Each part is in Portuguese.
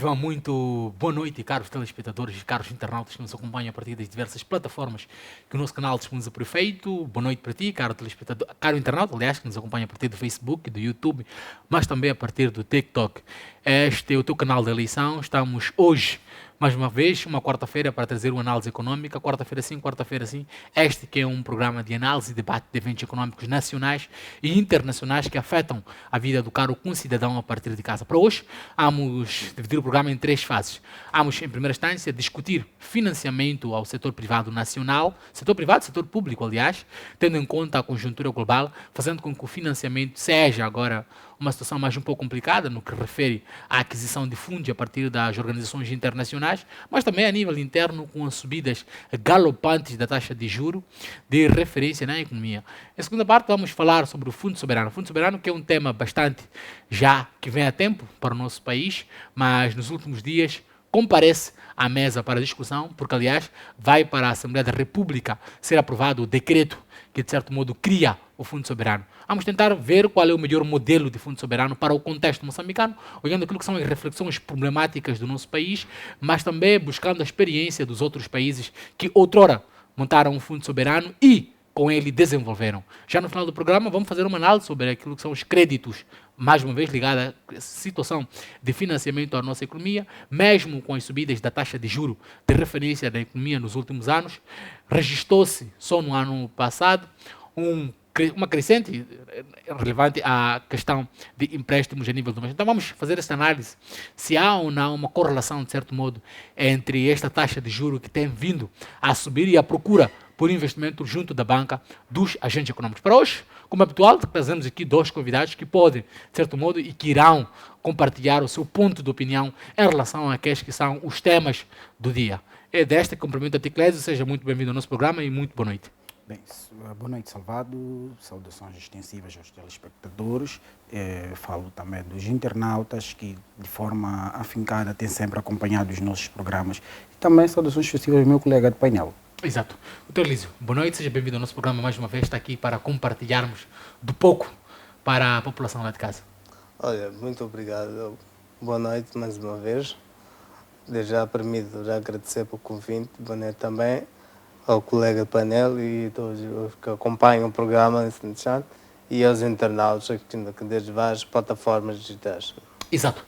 Então, muito boa noite, caros telespectadores e caros internautas que nos acompanham a partir das diversas plataformas que o nosso canal disponibiliza por efeito. Boa noite para ti, caro telespectador, caro internauta, aliás, que nos acompanha a partir do Facebook, do YouTube, mas também a partir do TikTok. Este é o teu canal de eleição. Estamos hoje, mais uma vez, uma quarta-feira para trazer uma análise econômica. Quarta-feira sim, quarta-feira sim. Este que é um programa de análise e debate de eventos econômicos nacionais e internacionais que afetam a vida do caro cidadão a partir de casa. Para hoje, vamos dividir o programa em três fases. Vamos, em primeira instância, discutir financiamento ao setor privado nacional, setor privado, setor público, aliás, tendo em conta a conjuntura global, fazendo com que o financiamento seja agora uma situação mais um pouco complicada no que refere à aquisição de fundos a partir das organizações internacionais, mas também a nível interno com as subidas galopantes da taxa de juro de referência na economia. Em segunda parte vamos falar sobre o Fundo Soberano. O Fundo Soberano que é um tema bastante já que vem a tempo para o nosso país, mas nos últimos dias comparece à mesa para discussão, porque aliás vai para a Assembleia da República ser aprovado o decreto que de certo modo cria o Fundo Soberano. Vamos tentar ver qual é o melhor modelo de Fundo Soberano para o contexto moçambicano, olhando aquilo que são as reflexões problemáticas do nosso país, mas também buscando a experiência dos outros países que outrora montaram um Fundo Soberano e com ele desenvolveram. Já no final do programa vamos fazer uma análise sobre aquilo que são os créditos, mais uma vez ligada à situação de financiamento à nossa economia, mesmo com as subidas da taxa de juro de referência da economia nos últimos anos, registrou-se só no ano passado uma crescente relevante à questão de empréstimos a nível do mês. Então vamos fazer esta análise, se há ou não uma correlação, de certo modo, entre esta taxa de juro que tem vindo a subir e a procura por investimento junto da banca dos agentes econômicos. Para hoje, como é habitual, trazemos aqui dois convidados que podem, de certo modo, e que irão compartilhar o seu ponto de opinião em relação àqueles que são os temas do dia. É desta que cumprimento a Ticlésio, seja muito bem-vindo ao nosso programa e muito boa noite. Bem, boa noite, Salvado. Saudações extensivas aos telespectadores. Falo também dos internautas que, de forma afincada, têm sempre acompanhado os nossos programas. E também saudações extensivas ao meu colega de painel. Exato. Doutor Elísio, boa noite, seja bem-vindo ao nosso programa mais uma vez. Está aqui para compartilharmos do pouco para a população lá de casa. Olha, muito obrigado. Boa noite mais uma vez. Desde já permito já agradecer pelo convite. Boa noite também ao colega de painel e todos os que acompanham o programa nesse chat e aos internautas que desde várias plataformas digitais. Exato.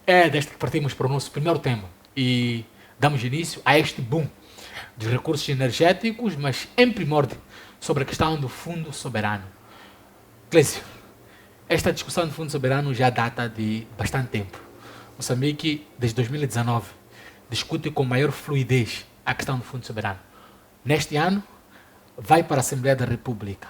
É desta que partimos para o nosso primeiro tema e damos início a este boom dos recursos energéticos, mas em primórdio sobre a questão do Fundo Soberano. Clésio, esta discussão do Fundo Soberano já data de bastante tempo. Moçambique, desde 2019, discute com maior fluidez a questão do Fundo Soberano. Neste ano, vai para a Assembleia da República.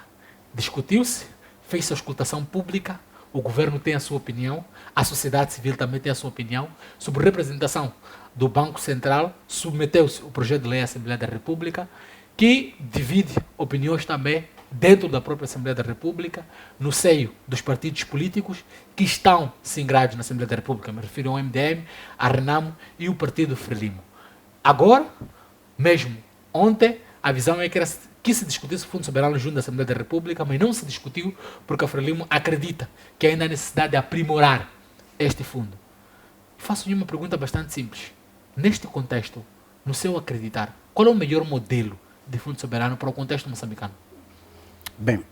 Discutiu-se, fez-se a escutação pública, o governo tem a sua opinião, a sociedade civil também tem a sua opinião, sobre representação do Banco Central, submeteu-se o projeto de lei à Assembleia da República, que divide opiniões também dentro da própria Assembleia da República, no seio dos partidos políticos que estão singrados na Assembleia da República. Me refiro ao MDM, a Renamo e o Partido Frelimo. Agora, mesmo ontem, a visão é que se discutisse o Fundo Soberano junto da Assembleia da República, mas não se discutiu porque a Frelimo acredita que ainda há necessidade de aprimorar este fundo. Faço-lhe uma pergunta bastante simples. Neste contexto, no seu acreditar, qual é o melhor modelo de Fundo Soberano para o contexto moçambicano? Bem,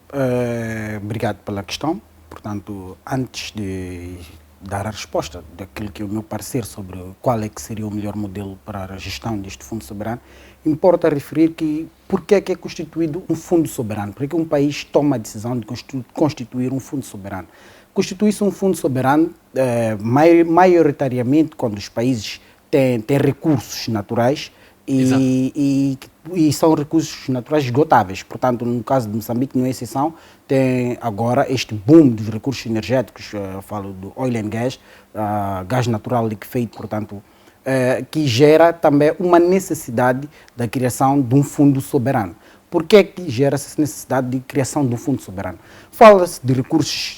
obrigado pela questão. Portanto, antes de dar a resposta daquilo que é o meu parecer sobre qual é que seria o melhor modelo para a gestão deste Fundo Soberano, importa referir que porque é que é constituído um Fundo Soberano, porque um país toma a decisão de constituir um Fundo Soberano. Constitui-se um Fundo Soberano maioritariamente quando os países têm recursos naturais e são recursos naturais esgotáveis. Portanto, no caso de Moçambique, não é exceção, tem agora este boom dos recursos energéticos, falo do oil and gas, gás natural liquefeito, portanto, que gera também uma necessidade da criação de um fundo soberano. Por que é que gera essa necessidade de criação de um fundo soberano? Fala-se de recursos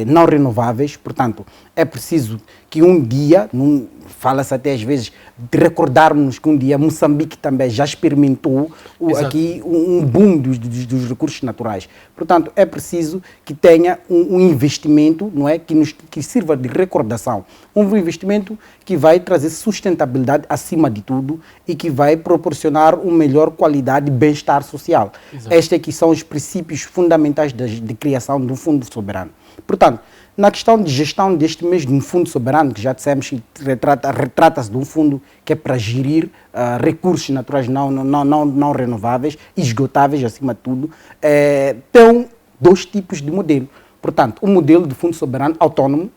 não renováveis, portanto, é preciso que um dia, fala-se até às vezes, de recordarmos que um dia Moçambique também já experimentou aqui um boom dos recursos naturais. Portanto, é preciso que tenha um investimento, não é, que sirva de recordação. Um investimento que vai trazer sustentabilidade acima de tudo e que vai proporcionar uma melhor qualidade e bem-estar social. Estes aqui são os princípios fundamentais de criação de um fundo soberano. Portanto, na questão de gestão deste mesmo fundo soberano, que já dissemos que retrata-se de um fundo que é para gerir recursos naturais não renováveis, esgotáveis acima de tudo, tem dois tipos de modelo. Portanto, o modelo de fundo soberano autónomo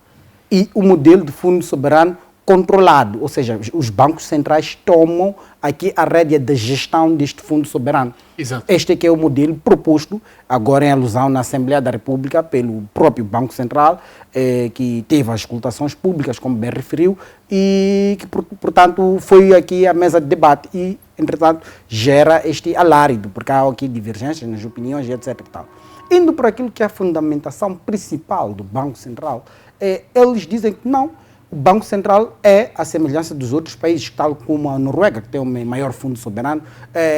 e o modelo de fundo soberano controlado, ou seja, os bancos centrais tomam aqui a rédea da gestão deste fundo soberano. Exato. Este aqui é o modelo proposto, agora em alusão na Assembleia da República, pelo próprio Banco Central, que teve as consultações públicas, como bem referiu, e que, portanto, foi aqui a mesa de debate e, entretanto, gera este alarido, porque há aqui divergências nas opiniões e etc. E tal. Indo para aquilo que é a fundamentação principal do Banco Central, eles dizem que não, o Banco Central é a semelhança dos outros países, tal como a Noruega, que tem o maior fundo soberano,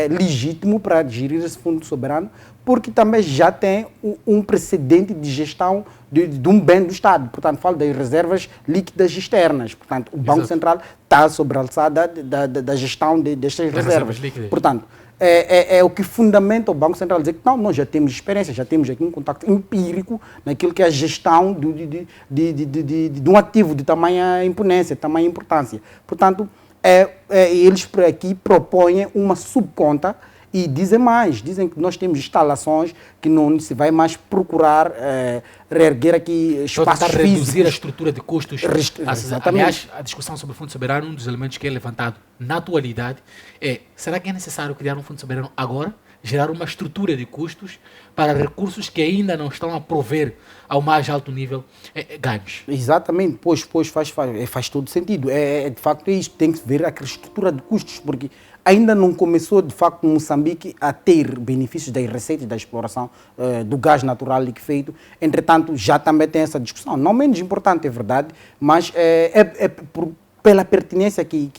legítimo para gerir esse fundo soberano, porque também já tem um precedente de gestão de um bem do Estado. Portanto, falo das reservas líquidas externas. Portanto, o Banco Central está sobre a alçada da gestão destas reservas líquidas. Portanto, é o que fundamenta o Banco Central dizer que não, nós já temos experiência, já temos aqui um contacto empírico naquilo que é a gestão de um ativo de tamanha imponência, de tamanha importância. Portanto, eles por aqui propõem uma subconta e dizem mais, dizem que nós temos instalações que não se vai mais procurar reerguer aqui espaços físicos. Reduzir a estrutura de custos. Exatamente. Aliás, a discussão sobre o Fundo Soberano, um dos elementos que é levantado na atualidade será que é necessário criar um Fundo Soberano agora? Gerar uma estrutura de custos para recursos que ainda não estão a prover ao mais alto nível ganhos. Exatamente, pois faz todo sentido. De facto é isso, tem que ver aquela estrutura de custos, porque ainda não começou, de facto, Moçambique a ter benefícios das receitas da exploração do gás natural liquefeito. Entretanto, já também tem essa discussão. Não menos importante, é verdade, mas pela pertinência que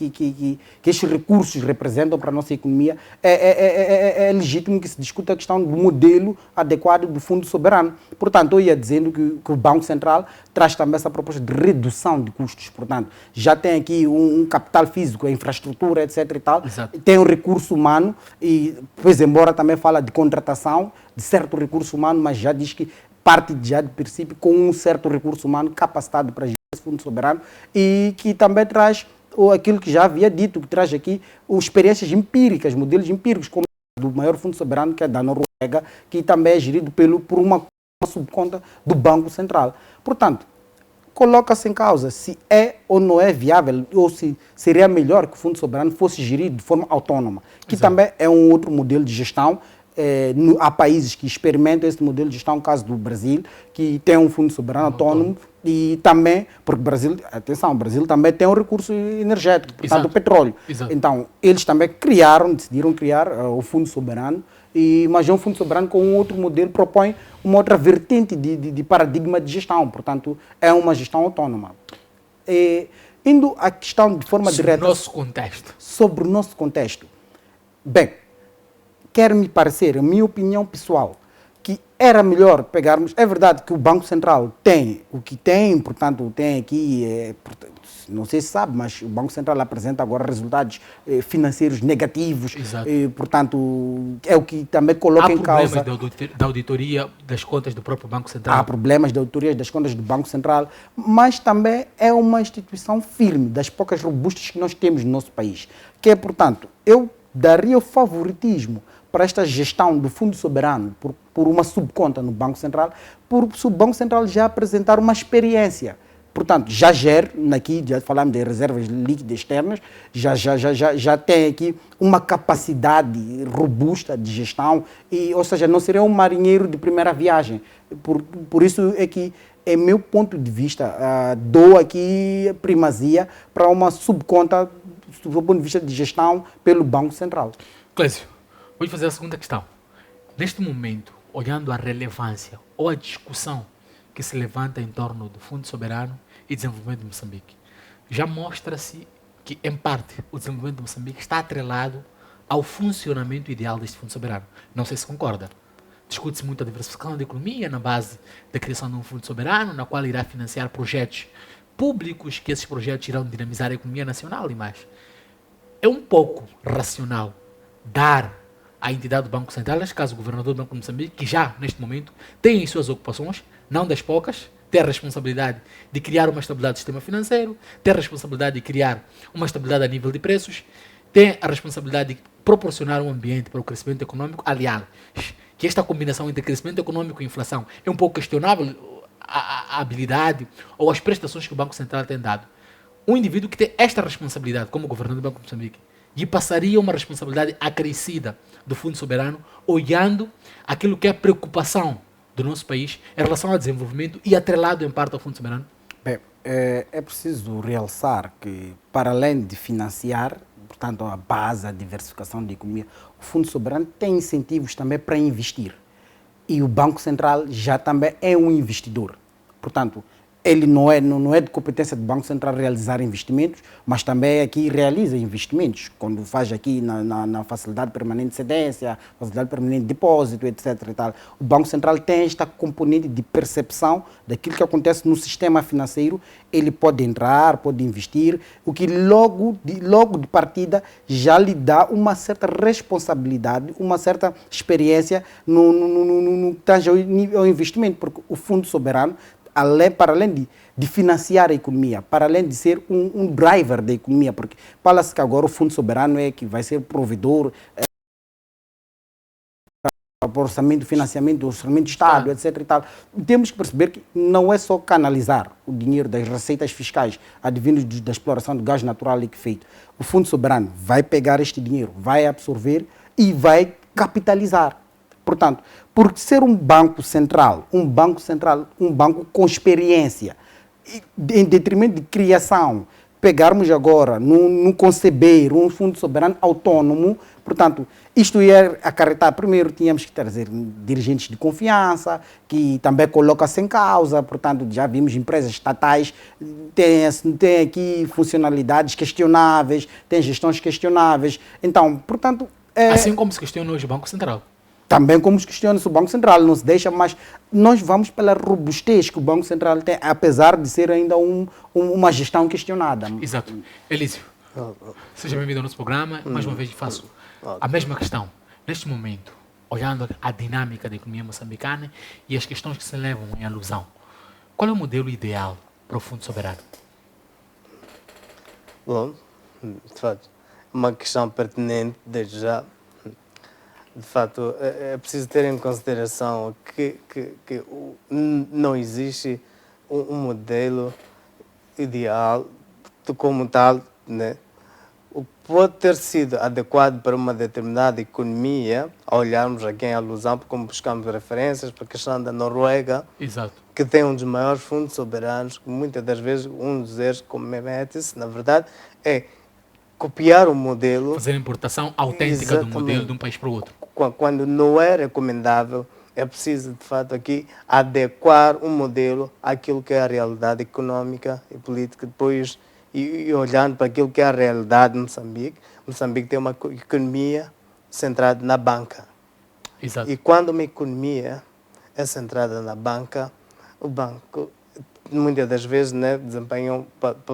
estes recursos representam para a nossa economia, é legítimo que se discuta a questão do modelo adequado do fundo soberano. Portanto, eu ia dizendo que o Banco Central traz também essa proposta de redução de custos. Portanto, já tem aqui um capital físico, a infraestrutura, etc. e tal. Exato. Tem um recurso humano e, pois, embora também fala de contratação de certo recurso humano, mas já diz que parte já de princípio com um certo recurso humano capacitado para gerir esse fundo soberano e que também traz aquilo que já havia dito, que traz aqui experiências empíricas, modelos empíricos, como do maior fundo soberano, que é da Noruega, que também é gerido por uma subconta do Banco Central. Portanto, coloca-se em causa se é ou não é viável, ou se seria melhor que o fundo soberano fosse gerido de forma autônoma, que também é um outro modelo de gestão. Há países que experimentam esse modelo de gestão, no caso do Brasil, que tem um fundo soberano autônomo e também, porque o Brasil, atenção, o Brasil também tem um recurso energético, portanto o petróleo. Exato. Então, eles também decidiram criar o fundo soberano, mas é um fundo soberano com um outro modelo, propõe uma outra vertente de paradigma de gestão, portanto é uma gestão autônoma. Indo à questão de forma direta... Sobre o nosso contexto. Bem, quer-me parecer, a minha opinião pessoal, que era melhor pegarmos... É verdade que o Banco Central tem o que tem, portanto, tem aqui... não sei se sabe, mas o Banco Central apresenta agora resultados financeiros negativos. Portanto, é o que também coloca em causa... Há problemas da auditoria das contas do próprio Banco Central. Há problemas de auditoria das contas do Banco Central, mas também é uma instituição firme, das poucas robustas que nós temos no nosso país. Que é, portanto, eu daria o favoritismo para esta gestão do Fundo Soberano por uma subconta no Banco Central, se o Banco Central já apresentar uma experiência. Portanto, já gera, aqui já falamos de reservas líquidas externas, já tem aqui uma capacidade robusta de gestão, ou seja, não seria um marinheiro de primeira viagem. Por isso é que, em meu ponto de vista, dou aqui primazia para uma subconta do ponto de vista de gestão pelo Banco Central. Clésio, vou fazer a segunda questão. Neste momento, olhando a relevância ou a discussão que se levanta em torno do Fundo Soberano e Desenvolvimento de Moçambique. Já mostra-se que, em parte, o desenvolvimento de Moçambique está atrelado ao funcionamento ideal deste Fundo Soberano. Não sei se concorda. Discute-se muito a diversificação da economia na base da criação de um Fundo Soberano, na qual irá financiar projetos públicos, que esses projetos irão dinamizar a economia nacional e mais. É um pouco racional dar à entidade do Banco Central, neste caso o governador do Banco de Moçambique, que já, neste momento, tem em suas ocupações, não das poucas, ter a responsabilidade de criar uma estabilidade do sistema financeiro, ter a responsabilidade de criar uma estabilidade a nível de preços, tem a responsabilidade de proporcionar um ambiente para o crescimento econômico. Aliás, que esta combinação entre crescimento econômico e inflação é um pouco questionável, a habilidade ou as prestações que o Banco Central tem dado. Um indivíduo que tem esta responsabilidade, como governador do Banco de Moçambique, lhe passaria uma responsabilidade acrescida do Fundo Soberano, olhando aquilo que é a preocupação do nosso país em relação ao desenvolvimento e atrelado em parte ao Fundo Soberano? Bem, é preciso realçar que, para além de financiar, portanto, a base, a diversificação da economia, o Fundo Soberano tem incentivos também para investir. E o Banco Central já também é um investidor. Portanto, ele não é de competência do Banco Central realizar investimentos, mas também aqui realiza investimentos, quando faz aqui na facilidade permanente de cedência, facilidade permanente de depósito, etc. E tal. O Banco Central tem esta componente de percepção daquilo que acontece no sistema financeiro. Ele pode entrar, pode investir, o que logo de partida já lhe dá uma certa responsabilidade, uma certa experiência no que tange ao investimento, porque o Fundo Soberano, para além de financiar a economia, para além de ser um driver da economia, porque fala-se que agora o Fundo Soberano é que vai ser provedor para o orçamento, financiamento do orçamento do Estado, etc. E tal. Temos que perceber que não é só canalizar o dinheiro das receitas fiscais advindos da exploração do gás natural liquefeito. O Fundo Soberano vai pegar este dinheiro, vai absorver e vai capitalizar. Portanto, por ser um banco central, um banco com experiência, em detrimento de criação, pegarmos agora, no conceber um fundo soberano autônomo, portanto, isto ia acarretar, primeiro tínhamos que trazer dirigentes de confiança, que também coloca-se em causa, portanto, já vimos empresas estatais, tem aqui funcionalidades questionáveis, tem gestões questionáveis, então, portanto... Assim como se questiona hoje o Banco Central. Também como se questiona-se o Banco Central, não se deixa, mas nós vamos pela robustez que o Banco Central tem, apesar de ser ainda uma gestão questionada. Exato. Elísio, seja bem-vindo ao nosso programa. Mais uma vez faço a mesma questão. Neste momento, olhando a dinâmica da economia moçambicana e as questões que se levam em alusão, qual é o modelo ideal para o Fundo Soberano? Bom, de fato, uma questão pertinente desde já. De fato, é preciso ter em consideração que não existe um modelo ideal como tal, né? O que pode ter sido adequado para uma determinada economia, ao olharmos aqui em alusão, como buscamos referências para a questão da Noruega, Exato, que tem um dos maiores fundos soberanos, que muitas das vezes um dos erros que comete-se, na verdade, é copiar o modelo. fazer a importação autêntica do modelo de um país para o outro. Quando não é recomendável, é preciso, de fato, aqui adequar o modelo àquilo que é a realidade econômica e política. Depois, e olhando para aquilo que é a realidade de Moçambique, Moçambique tem uma economia centrada na banca. Exato. E quando uma economia é centrada na banca, o banco, muitas das vezes, né, desempenha um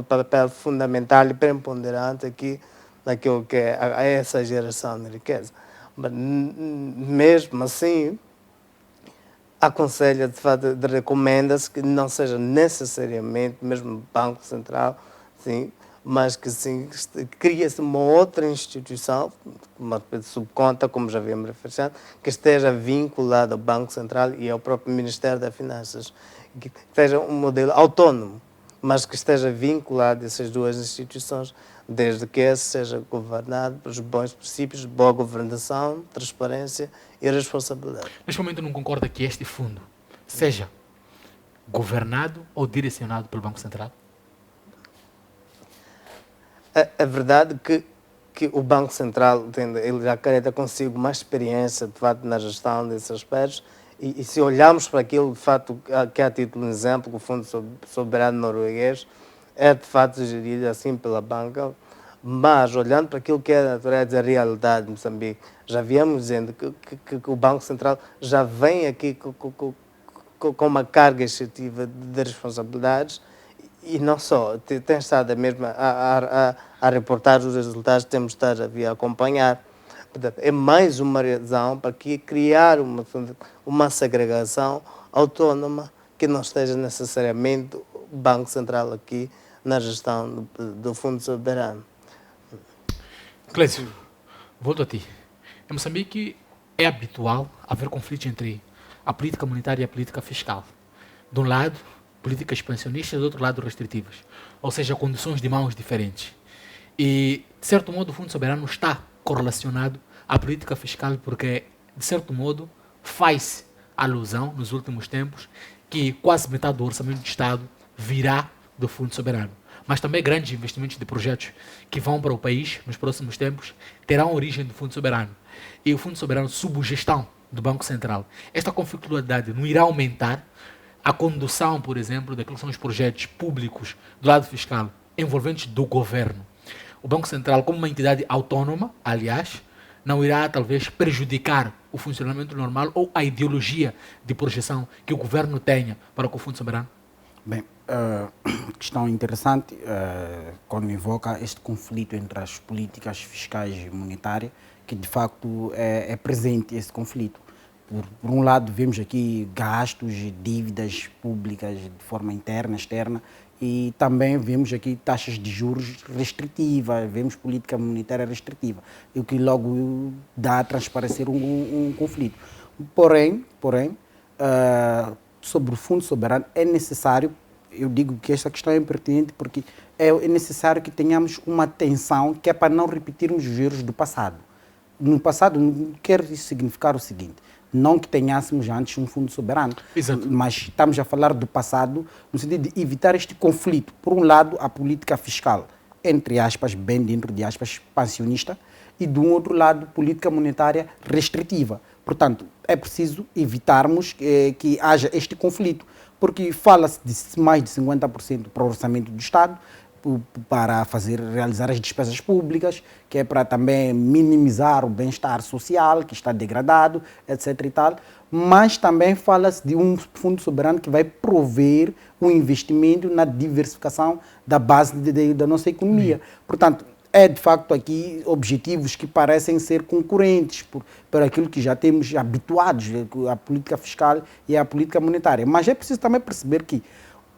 papel fundamental e preponderante aqui naquilo que é essa geração de riqueza. Mas, mesmo assim, aconselha, de fato, recomenda-se que não seja necessariamente mesmo o Banco Central, sim, mas que sim, cria-se uma outra instituição, uma subconta, como já havíamos referido, que esteja vinculada ao Banco Central e ao próprio Ministério das Finanças, que seja um modelo autónomo, mas que esteja vinculado a essas duas instituições, desde que esse seja governado pelos bons princípios de boa governação, transparência e responsabilidade. Neste momento não concorda que este fundo seja governado ou direcionado pelo Banco Central? É verdade que o Banco Central ele já carrega consigo mais experiência, de fato, na gestão desses aspectos E se olharmos para aquilo, de fato, que há título de exemplo, que o Fundo Soberano Norueguês é, de fato, gerido assim pela banca, mas olhando para aquilo que é a natureza da realidade de Moçambique, já viemos dizendo que o Banco Central já vem aqui com uma carga excessiva de responsabilidades e não só, tem estado mesmo a reportar os resultados que temos estado a acompanhar. Portanto, é mais uma razão para criar uma segregação autónoma que não esteja necessariamente o Banco Central aqui na gestão do Fundo Soberano. Clésio, volto a ti. Em Moçambique é habitual haver conflitos entre a política monetária e a política fiscal. De um lado, políticas expansionistas, do outro lado, restritivas. Ou seja, condições de mãos diferentes. E, de certo modo, o Fundo Soberano está correlacionado à política fiscal porque, de certo modo, faz alusão, nos últimos tempos, que quase metade do orçamento do Estado virá do Fundo Soberano. Mas também grandes investimentos de projetos que vão para o país nos próximos tempos terão origem do Fundo Soberano. E o Fundo Soberano, sob gestão do Banco Central, esta conflitualidade não irá aumentar a condução, por exemplo, daquilo que são os projetos públicos do lado fiscal envolventes do governo. O Banco Central, como uma entidade autônoma, aliás, não irá talvez prejudicar o funcionamento normal ou a ideologia de projeção que o governo tenha para com o Fundo Soberano? Bem, questão interessante quando invoca este conflito entre as políticas fiscais e monetárias, que de facto é presente esse conflito. Por um lado, vemos aqui gastos e dívidas públicas de forma interna, externa, e também vemos aqui taxas de juros restritivas, vemos política monetária restritiva, o que logo dá a transparecer um conflito. Porém, sobre o Fundo Soberano, é necessário, eu digo que esta questão é pertinente porque é necessário que tenhamos uma atenção que é para não repetirmos os erros do passado. No passado, quer significar o seguinte: não que tenhássemos antes um fundo soberano, Exato. mas estamos a falar do passado no sentido de evitar este conflito. Por um lado, a política fiscal, entre aspas, bem dentro de aspas, expansionista, e do outro lado, política monetária restritiva. Portanto, é preciso evitarmos que haja este conflito, porque fala-se de mais de 50% para o orçamento do Estado, para realizar as despesas públicas, que é para também minimizar o bem-estar social, que está degradado, etc. e tal. Mas também fala-se de um fundo soberano que vai prover um investimento na diversificação da base da nossa economia. Portanto, é de facto aqui objetivos que parecem ser concorrentes por aquilo que já temos habituados, a política fiscal e a política monetária. Mas é preciso também perceber que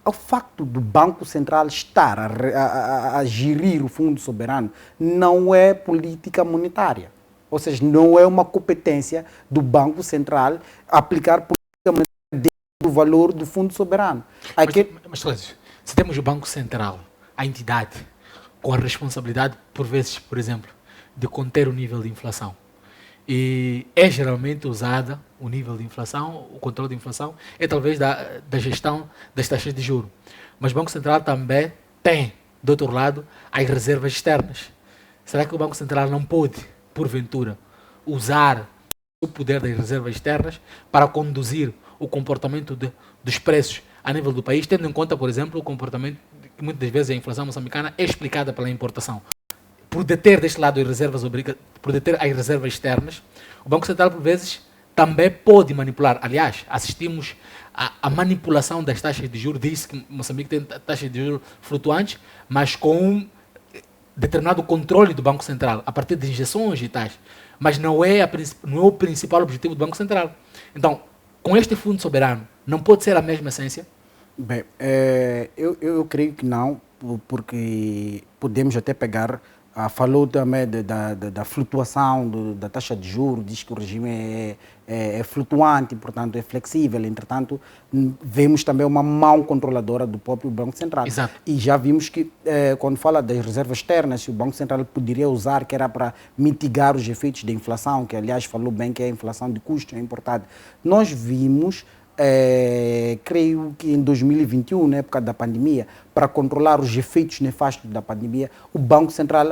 o facto do Banco Central estar a gerir o Fundo Soberano não é política monetária. Ou seja, não é uma competência do Banco Central aplicar política monetária dentro do valor do Fundo Soberano. Mas Clésio, se temos o Banco Central, a entidade, com a responsabilidade, por vezes, por exemplo, de conter o nível de inflação, e é geralmente usada o nível de inflação, o controle de inflação, é talvez da gestão das taxas de juros. Mas o Banco Central também tem, do outro lado, as reservas externas. Será que o Banco Central não pode, porventura, usar o poder das reservas externas para conduzir o comportamento dos preços a nível do país, tendo em conta, por exemplo, o comportamento que muitas das vezes a inflação moçambicana é explicada pela importação? Por deter deste lado as reservas por deter as reservas externas, o Banco Central, por vezes, também pode manipular. Aliás, assistimos à manipulação das taxas de juros. Diz que Moçambique tem taxas de juros flutuantes, mas com um determinado controle do Banco Central, a partir de injeções e tais. Mas não é o principal objetivo do Banco Central. Então, com este fundo soberano, não pode ser a mesma essência? Bem, eu creio que não, porque podemos até pegar. Falou também da flutuação da taxa de juros, diz que o regime é flutuante, portanto é flexível. Entretanto, vemos também uma mão controladora do próprio Banco Central. Exato. E já vimos que, quando fala das reservas externas, o Banco Central poderia usar, que era para mitigar os efeitos da inflação, que aliás falou bem que é a inflação de custo, é importado. Nós vimos, creio que em 2021, na época da pandemia, para controlar os efeitos nefastos da pandemia, o Banco Central,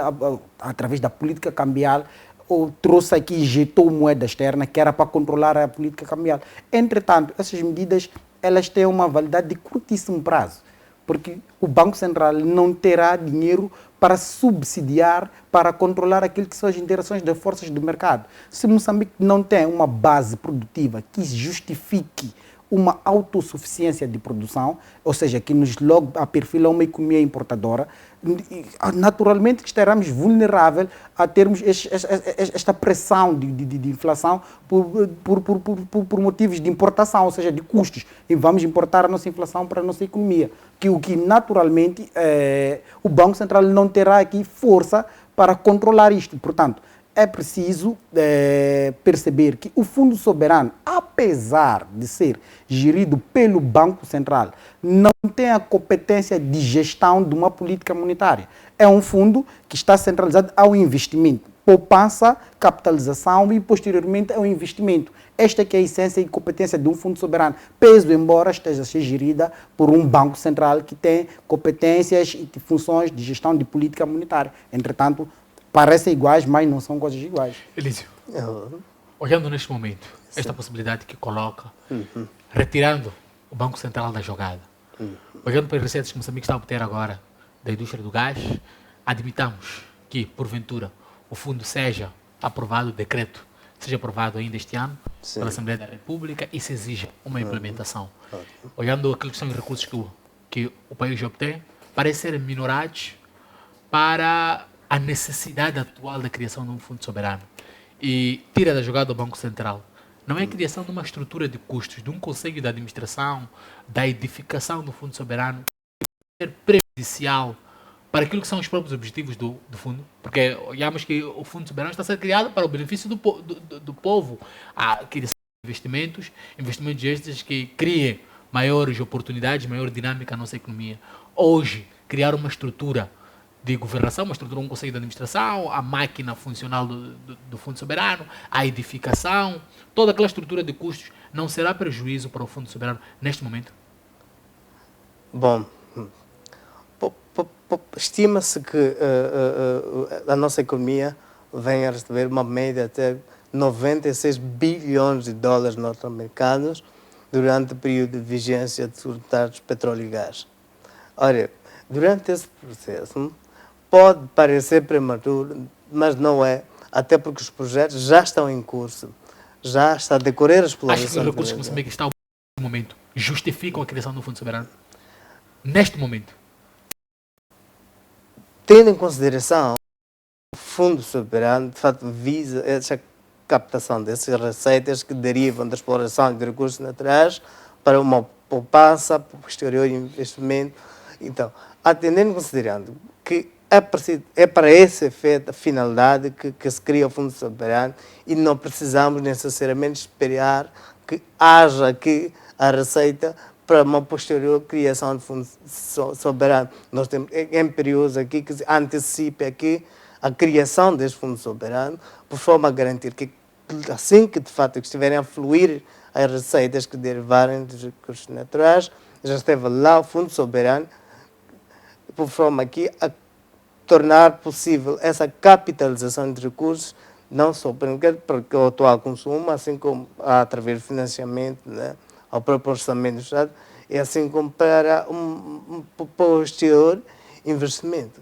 através da política cambial, ou trouxe aqui, injetou moeda externa que era para controlar a política cambial. Entretanto, essas medidas elas têm uma validade de curtíssimo prazo, porque o Banco Central não terá dinheiro para subsidiar, para controlar aquilo que são as interações das forças do mercado. Se Moçambique não tem uma base produtiva que justifique uma autossuficiência de produção, ou seja, que nos logo perfila uma economia importadora, naturalmente que estaremos vulneráveis a termos esta pressão de inflação por motivos de importação, ou seja, de custos. E vamos importar a nossa inflação para a nossa economia. O que naturalmente o Banco Central não terá aqui força para controlar isto. Portanto, é preciso perceber que o Fundo Soberano, apesar de ser gerido pelo Banco Central, não tem a competência de gestão de uma política monetária. É um fundo que está centralizado ao investimento, poupança, capitalização e, posteriormente, ao investimento. Esta que é a essência e competência de um fundo soberano, peso embora esteja a ser gerida por um Banco Central que tem competências e funções de gestão de política monetária. Entretanto, parecem iguais, mas não são coisas iguais. Elísio, olhando neste momento, esta possibilidade que coloca, retirando o Banco Central da jogada, olhando para as receitas que Moçambique está a obter agora da indústria do gás, admitamos que, porventura, o fundo seja aprovado, o decreto seja aprovado ainda este ano pela Assembleia da República e se exija uma implementação. Olhando aquilo que são os recursos que o país obtém, parecem ser minorados para a necessidade atual da criação de um fundo soberano e tira da jogada do Banco Central. Não é a criação de uma estrutura de custos, de um conselho de administração, da edificação do fundo soberano, ser prejudicial para aquilo que são os próprios objetivos do fundo, porque olhamos que o fundo soberano está a ser criado para o benefício do povo, a criação de investimentos estes que criem maiores oportunidades, maior dinâmica à nossa economia. Hoje, criar uma estrutura de governação, uma estrutura, um conselho de administração, a máquina funcional do Fundo Soberano, a edificação, toda aquela estrutura de custos não será prejuízo para o Fundo Soberano neste momento? Bom, estima-se que a nossa economia venha a receber uma média até 96 bilhões de dólares norte-americanos durante o período de vigência de tratados de petróleo e gás. Olha, durante esse processo, pode parecer prematuro, mas não é, até porque os projetos já estão em curso, já está a decorrer a exploração. Acho que os recursos que Moçambique está no momento justificam a criação do Fundo Soberano? Neste momento? Tendo em consideração o Fundo Soberano, de fato, visa essa captação dessas receitas que derivam da exploração de recursos naturais para uma poupança, posterior investimento. Então, atendendo e considerando que é para esse efeito, a finalidade que se cria o Fundo Soberano e não precisamos necessariamente esperar que haja aqui a receita para uma posterior criação de Fundo Soberano. Nós temos em períodos aqui que se antecipe aqui a criação deste Fundo Soberano, por forma a garantir que assim que de fato estiverem a fluir as receitas que derivarem dos recursos naturais, já esteve lá o Fundo Soberano, por forma aqui a tornar possível essa capitalização de recursos, não só para o atual consumo, assim como através do financiamento, né, ao próprio orçamento do Estado, e assim como para um posterior investimento,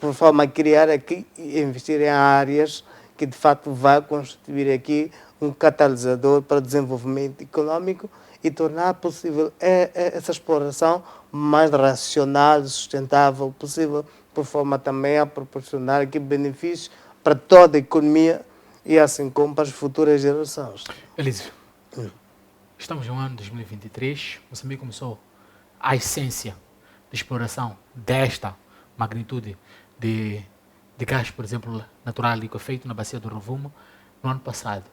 por forma a criar aqui e investir em áreas que de fato vai constituir aqui um catalisador para o desenvolvimento econômico e tornar possível essa exploração mais racional e sustentável possível, por forma também a proporcionar aqui benefícios para toda a economia e assim como para as futuras gerações. Elísio, estamos no ano de 2023, Moçambique começou a essência de exploração desta magnitude de gás, por exemplo, natural liquefeito na bacia do Rovuma no ano passado.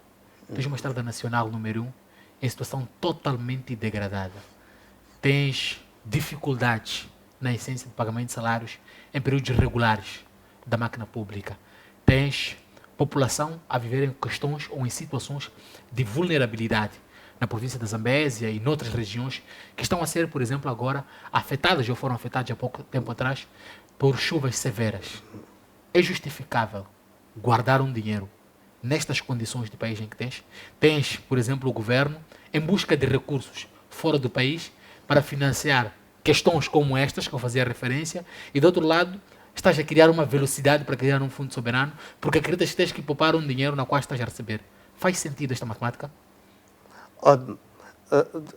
Tens uma estrada nacional número 1 em situação totalmente degradada. Tens dificuldades na essência de pagamento de salários em períodos regulares da máquina pública. Tens população a viver em questões ou em situações de vulnerabilidade na província da Zambésia e noutras regiões que estão a ser, por exemplo, agora afetadas ou foram afetadas há pouco tempo atrás por chuvas severas. É justificável guardar um dinheiro nestas condições de país em que tens, por exemplo, o governo em busca de recursos fora do país para financiar questões como estas que eu fazia referência, e do outro lado estás a criar uma velocidade para criar um fundo soberano, porque acreditas que tens que poupar um dinheiro na qual estás a receber. Faz sentido esta matemática?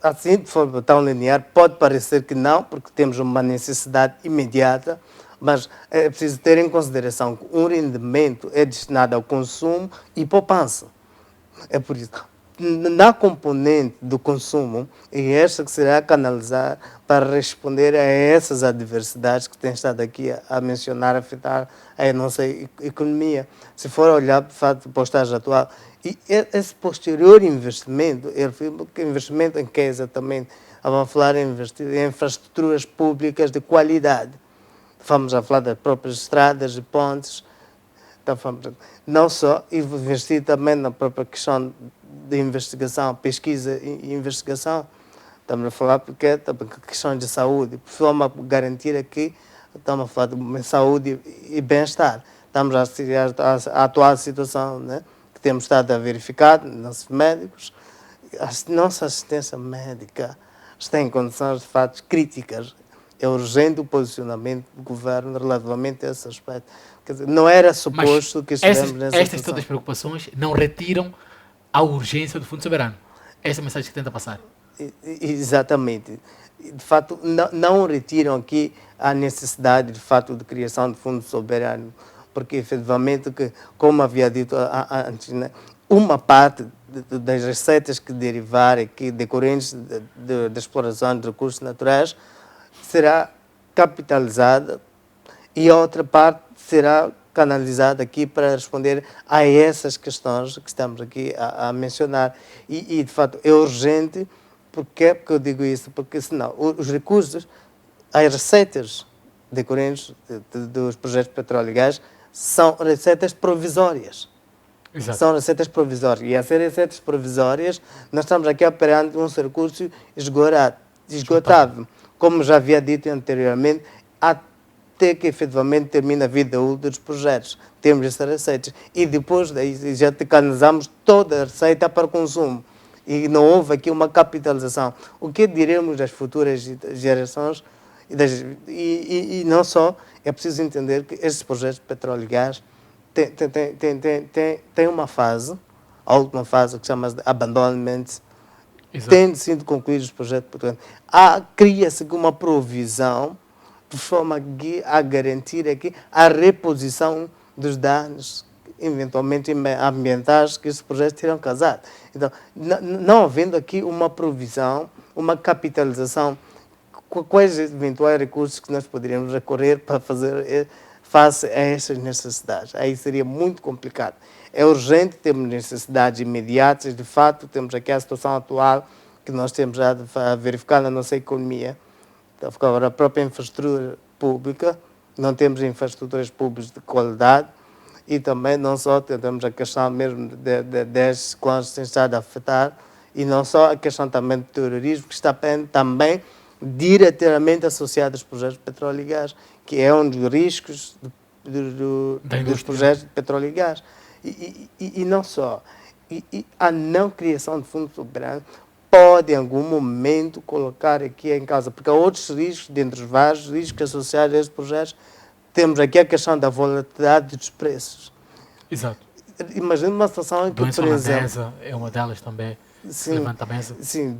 Assim, de forma tão linear, pode parecer que não, porque temos uma necessidade imediata, mas é preciso ter em consideração que um rendimento é destinado ao consumo e poupança. É por isso. Na componente do consumo, é esta que será canalizada para responder a essas adversidades que tem estado aqui a mencionar, a afetar a nossa economia. Se for olhar, de fato, para o estágio atual, e esse posterior investimento, investimento em que é exatamente? Vamos falar em investir em infraestruturas públicas de qualidade. Vamos a falar das próprias estradas e pontes. Não só investir também na própria questão de investigação, pesquisa e investigação. Estamos a falar porque também questões de saúde, de forma a garantir aqui, estamos a falar de saúde e bem-estar. Estamos a atual situação, né, que temos estado a verificar, nossos médicos, a nossa assistência médica está em condições de fato críticas. É urgente o posicionamento do governo relativamente a esse aspecto. Quer dizer, não era suposto que estivemos nessa estas situação. todas as preocupações não retiram a urgência do Fundo Soberano. Essa é a mensagem que tenta passar. Exatamente. De fato, não retiram aqui a necessidade, de fato, de criação de fundo soberano, porque, efetivamente, como havia dito antes, né, uma parte das receitas que derivarem aqui, decorrentes da exploração de recursos naturais, será capitalizada e a outra parte será canalizada aqui para responder a essas questões que estamos aqui a mencionar. E, de fato, é urgente. Porque é que eu digo isso? Porque, senão, os recursos, as receitas decorrentes dos projetos de petróleo e gás são receitas provisórias. Exato. São receitas provisórias. E essas receitas provisórias, nós estamos aqui operando um recurso esgotável. Como já havia dito anteriormente, até que efetivamente termine a vida útil dos projetos. Temos essas receitas. E depois daí já canalizamos toda a receita para consumo. E não houve aqui uma capitalização. O que diremos das futuras gerações? E não só, é preciso entender que estes projetos de petróleo e gás têm uma fase, a última fase, que chama de abandonment. Tendo sido concluídos os projetos de petróleo. Cria-se uma provisão de forma a garantir aqui a reposição dos danos eventualmente ambientais que esses projetos terão causado. Então, não havendo aqui uma provisão, uma capitalização, quais eventuais recursos que nós poderíamos recorrer para fazer face a essas necessidades? Aí seria muito complicado. É urgente, temos necessidades imediatas, de fato, temos aqui a situação atual que nós temos já a verificar na nossa economia. Então, agora, a própria infraestrutura pública, não temos infraestruturas públicas de qualidade, e também não só temos a questão mesmo destes clãs que têm estado a afetar, e não só a questão também do terrorismo, que está também diretamente associado aos projetos de petróleo e gás, que é um dos riscos dos projetos de petróleo e gás. E não só. E a não criação de fundo soberano pode, em algum momento, colocar aqui em causa, porque há outros riscos, dentre os vários riscos associados a estes projetos. Temos aqui a questão da volatilidade dos preços. Exato. Imagina uma situação em que, doença por exemplo... holandesa é uma delas também. Sim, levanta a mesa. Sim,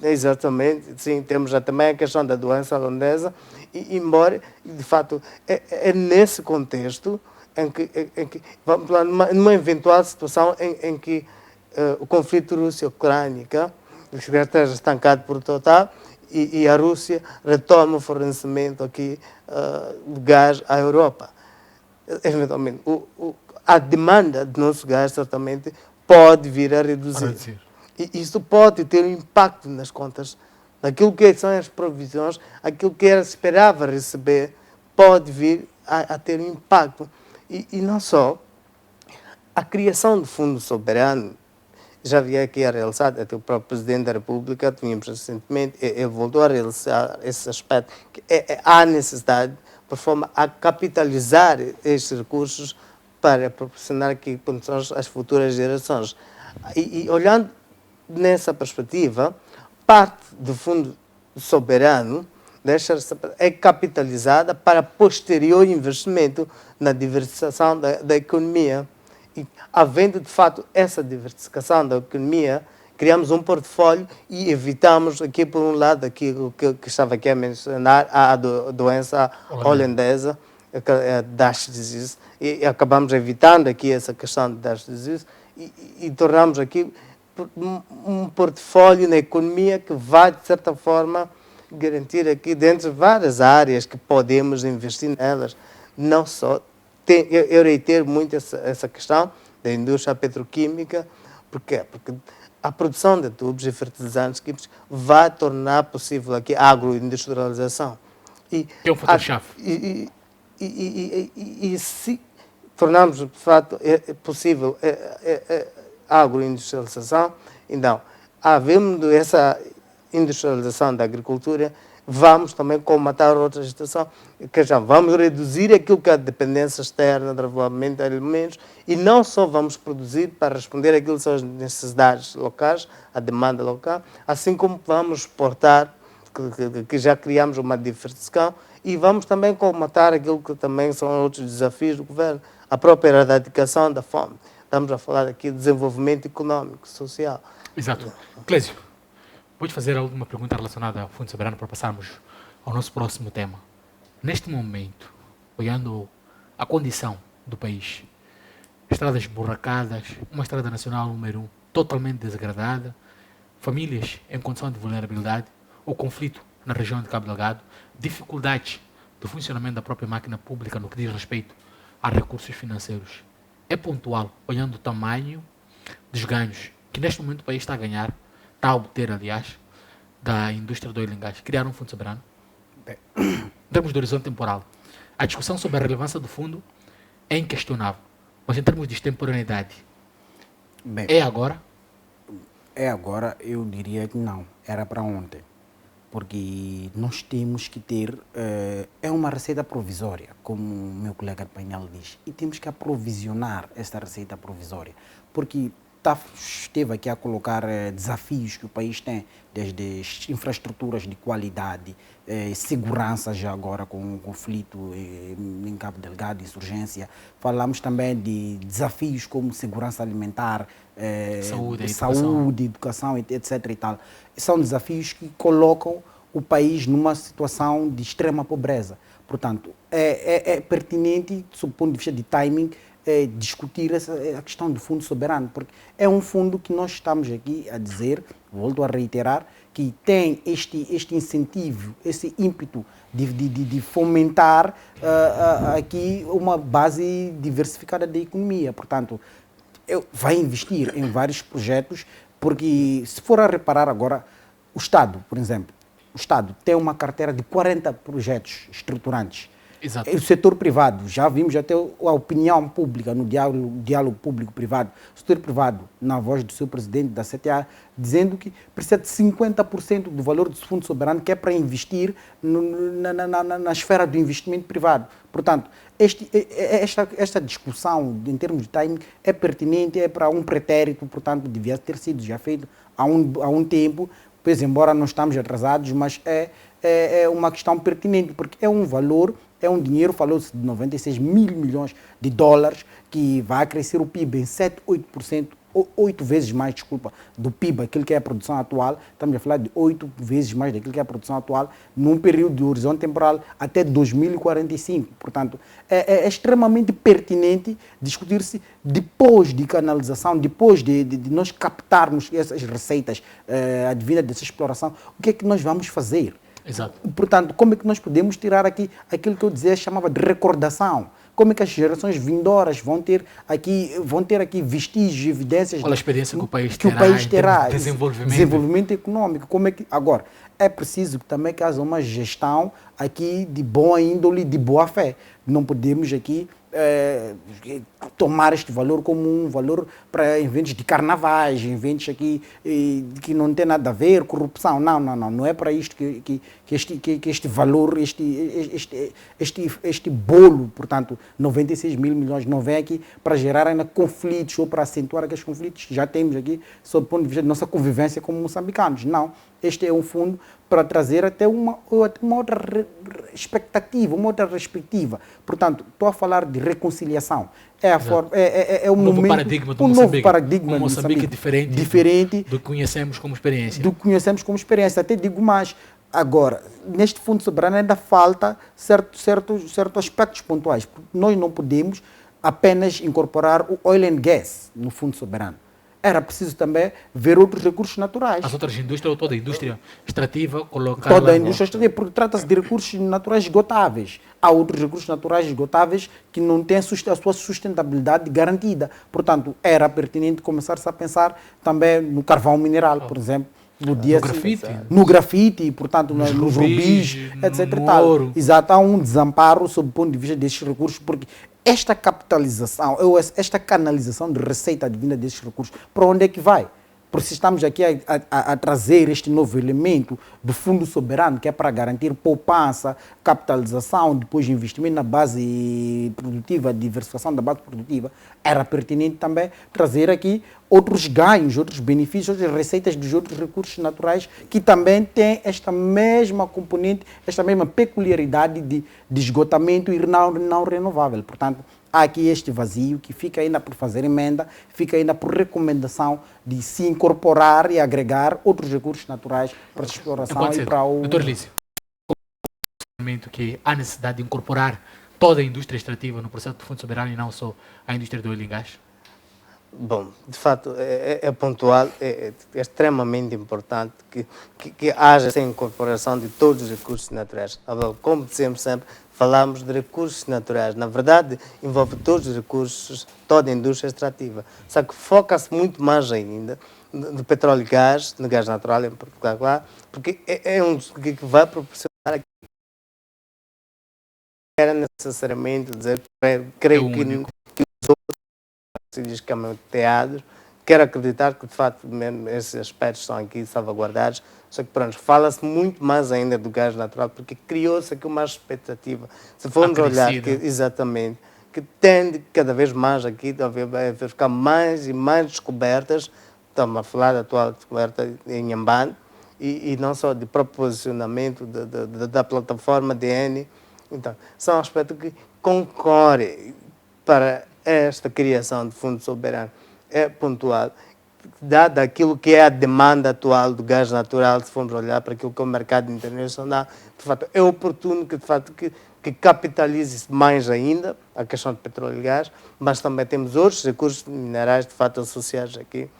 exatamente. Sim, temos já também a questão da doença holandesa. E, embora, de fato, é nesse contexto em que vamos lá, numa eventual situação em que o conflito Rússia-Ucrânica esteja estancado por total, e a Rússia retoma o fornecimento aqui de gás à Europa. Eventualmente, a demanda do nosso gás certamente pode vir a reduzir. E isso pode ter um impacto nas contas daquilo que são as provisões, aquilo que era esperava receber, pode vir a ter um impacto. E não só, a criação do Fundo Soberano, já havia aqui a realizar, até o próprio Presidente da República, tínhamos recentemente, ele voltou a realizar esse aspecto, que há necessidade, por forma a capitalizar estes recursos para proporcionar aqui condições às futuras gerações. E olhando nessa perspectiva, parte do fundo soberano é capitalizada para posterior investimento na diversificação da economia. E, havendo, de fato, essa diversificação da economia, criamos um portfólio e evitamos aqui, por um lado, aquilo que estava aqui a mencionar, a doença holandesa, a Dash Disease, e acabamos evitando aqui essa questão de Dash Disease e tornamos aqui um portfólio na economia que vai, de certa forma, garantir aqui, dentro de várias áreas que podemos investir nelas, não só. Eu reitero muito essa questão da indústria petroquímica. Porquê? Porque a produção de adubos e fertilizantes químicos vai tornar possível aqui a agroindustrialização. Que é um fator-chave. E se tornarmos, de fato, possível a agroindustrialização, então, havendo essa industrialização da agricultura, vamos também combater outra situação, que já vamos reduzir aquilo que é a dependência externa de desenvolvimento de alimentos e não só vamos produzir para responder àquilo que são as necessidades locais, a demanda local, assim como vamos exportar, que já criamos uma diversificação, e vamos também combater aquilo que também são outros desafios do governo, a própria erradicação da fome. Estamos a falar aqui de desenvolvimento econômico, social. Exato. Clésio, vou-te fazer alguma pergunta relacionada ao Fundo Soberano para passarmos ao nosso próximo tema. Neste momento, olhando a condição do país, estradas burracadas, uma estrada nacional número 1 totalmente desagradada, famílias em condição de vulnerabilidade, o conflito na região de Cabo Delgado, dificuldades do funcionamento da própria máquina pública no que diz respeito a recursos financeiros. É pontual, olhando o tamanho dos ganhos que neste momento o país está a ganhar, está a obter, aliás, da indústria do oil and gas, criar um fundo soberano. Em termos de horizonte temporal, a discussão sobre a relevância do fundo é inquestionável, mas em termos de extemporaneidade, é agora? É agora, eu diria que não, era para ontem, porque nós temos que ter, é uma receita provisória, como o meu colega de painel diz, e temos que aprovisionar esta receita provisória, porque esteve aqui a colocar desafios que o país tem, desde infraestruturas de qualidade, segurança já agora com o conflito em Cabo Delgado, insurgência. Falamos também de desafios como segurança alimentar, saúde, educação, etc. E tal. São desafios que colocam o país numa situação de extrema pobreza. Portanto, é pertinente, sob o ponto de vista de timing, discutir a questão do fundo soberano, porque é um fundo que nós estamos aqui a dizer, volto a reiterar, que tem este incentivo, esse ímpeto de fomentar aqui uma base diversificada da economia. Portanto, vai investir em vários projetos, porque se for a reparar agora, o Estado, por exemplo, o Estado tem uma carteira de 40 projetos estruturantes. Exato. O setor privado, já vimos até a opinião pública no diálogo público-privado, o setor privado, na voz do seu presidente da CTA, dizendo que precisa de 50% do valor do Fundo Soberano, que é para investir na esfera do investimento privado. Portanto, esta discussão, em termos de timing, é pertinente, é para um pretérito, portanto, devia ter sido já feito há um tempo, pois embora não estamos atrasados, mas é uma questão pertinente, porque é um valor, é um dinheiro, falou-se de 96 mil milhões de dólares, que vai crescer o PIB em 7, 8%, 8 vezes mais, desculpa, do PIB, aquilo que é a produção atual. Estamos a falar de 8 vezes mais daquilo que é a produção atual, num período de horizonte temporal até 2045. Portanto, é extremamente pertinente discutir-se depois de canalização, depois de nós captarmos essas receitas advindas dessa exploração, o que é que nós vamos fazer? Exato. Portanto, como é que nós podemos tirar aqui aquilo que eu dizia, chamava de recordação? Como é que as gerações vindouras vão ter aqui vestígios, evidências... Qual a experiência que o país terá em desenvolvimento econômico? Como é que, agora, é preciso também que haja uma gestão aqui de boa índole, de boa fé. Não podemos aqui tomar este valor como um valor para eventos de carnavais, eventos aqui que não tem nada a ver, corrupção. Não é para isto que este valor, este bolo, portanto, 96 mil milhões não vem aqui para gerar ainda conflitos ou para acentuar aqueles conflitos que já temos aqui, sob o ponto de vista da nossa convivência como moçambicanos. Não, este é um fundo para trazer até uma outra expectativa, uma outra perspectiva. Portanto, estou a falar de reconciliação. É a forma, é um novo momento, paradigma do um Moçambique. novo paradigma um Moçambique diferente do que conhecemos como experiência. Do que conhecemos como experiência. Até digo mais. Agora, neste Fundo Soberano ainda falta certos aspectos pontuais. Nós não podemos apenas incorporar o oil and gas no Fundo Soberano. Era preciso também ver outros recursos naturais. As outras indústrias, ou toda a indústria extrativa, colocar toda a indústria extrativa, porque trata-se de recursos naturais esgotáveis. Há outros recursos naturais esgotáveis que não têm a sua sustentabilidade garantida. Portanto, era pertinente começar-se a pensar também no carvão mineral, por exemplo. No grafite, portanto, nos rubis, etc. No ouro. Exato, há um desamparo sob o ponto de vista destes recursos, porque esta capitalização, esta canalização de receita advinda destes recursos, para onde é que vai? Porque se estamos aqui a trazer este novo elemento do Fundo Soberano, que é para garantir poupança, capitalização, depois investimento na base produtiva, diversificação da base produtiva, era pertinente também trazer aqui outros ganhos, outros benefícios, outras receitas dos outros recursos naturais que também têm esta mesma componente, esta mesma peculiaridade de esgotamento e não renovável. Portanto, há aqui este vazio que fica ainda por fazer emenda, fica ainda por recomendação de se incorporar e agregar outros recursos naturais para a exploração e para o... Doutor Lício, que há necessidade de incorporar toda a indústria extrativa no processo do Fundo Soberano e não só a indústria do óleo e gás? Bom, de fato, é pontual, é extremamente importante que haja essa incorporação de todos os recursos naturais. Como dissemos sempre, falamos de recursos naturais. Na verdade, envolve todos os recursos, toda a indústria extrativa. Só que foca-se muito mais ainda no petróleo e gás, no gás natural em particular, porque é um que vai proporcionar aqui. Era necessariamente dizer, creio que os outros se diz caminhoteados, quero acreditar que de facto mesmo esses aspectos estão aqui salvaguardados, só que pronto, fala-se muito mais ainda do gás natural, porque criou-se aqui uma expectativa. Se formos olhar, exatamente, que tende cada vez mais aqui a ficar mais e mais descobertas, estamos a falar da atual descoberta em Inhambane, e não só de proposicionamento da plataforma DN. Então, são aspectos que concorrem para esta criação de fundo soberano. É pontual, dado aquilo que é a demanda atual do gás natural, se formos olhar para aquilo que é o mercado internacional, de fato, é oportuno que, de fato, que capitalize mais ainda a questão de petróleo e gás, mas também temos outros recursos minerais, de fato, associados aqui.